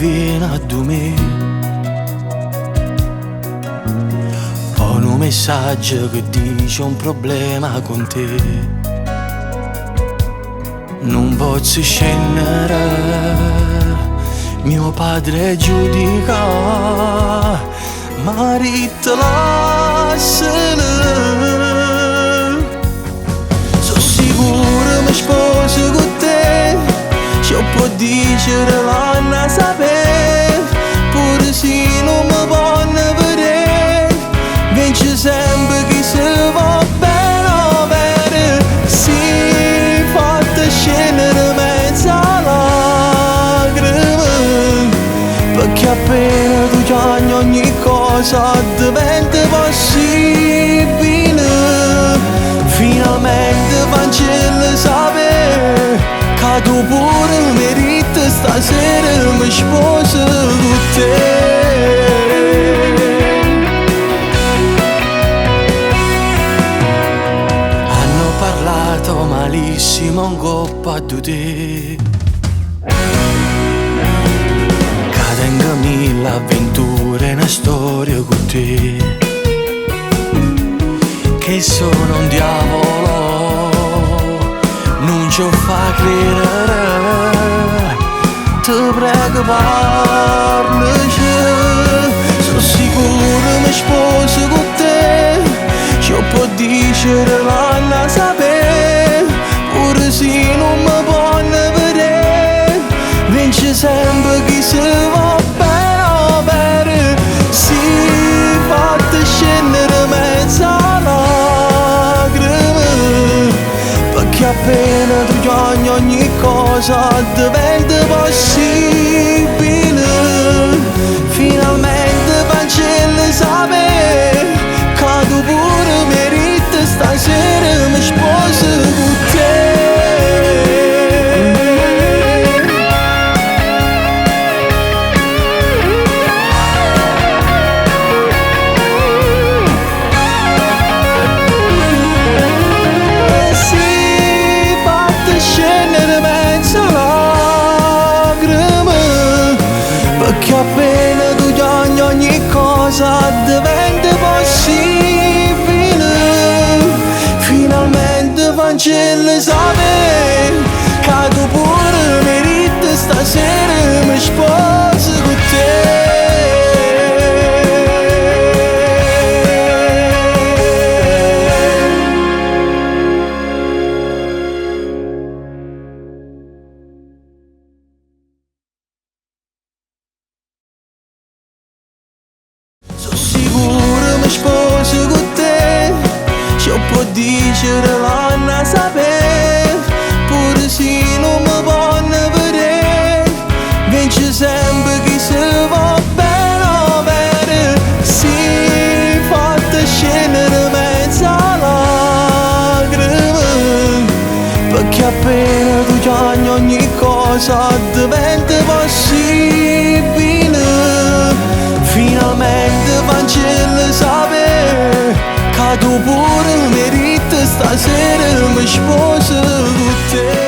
viene a me. Ho un messaggio che dice un problema con te. Non posso scendere, mio padre giudica, marito lasciala. Sono sicuro mi sposo con te, ci può dire l'anna sapere, pure se non mi vanno vedere, vince sempre chi si va bene o bene. Si fatta scendere mezza lacrime, perché appena tu chiami ogni cosa diventa possibile. Finalmente fanciulla sapere che tu pure meriti stasera mi sposo con te. Hanno parlato malissimo in coppa di te, che tengo mille avventure e una storia con te, che sono un diavolo, non ci fa credere. Ti prego parlaci, sono sicuro mi sposo con te, ci può dire l'anna sapere, pure se non mi vanno vedere, vince sempre chi si va bene o bene. Si fatta scendere mezza lacrime, perché appena tu chiami ogni cosa diventa possibile. Finalmente fanciulla sapere che tu pure meriti stasera mi sposo con te. Perché appena tu chiami ogni cosa diventa possibile. Finalmente fanciulla sapere che tu pure meriti stasera mi sposo con te. Sono sicuro mi sposo con te, ci può dire l'anna sapere, pure se non mi vanno vedere, vince sempre chi si va bene o bene. Si fatta scendere mezza lacrime, perché appena tu chiami ogni cosa diventa possibile. Finalmente fanciulla sapere che tu pure meriti stasera mi sposo con te.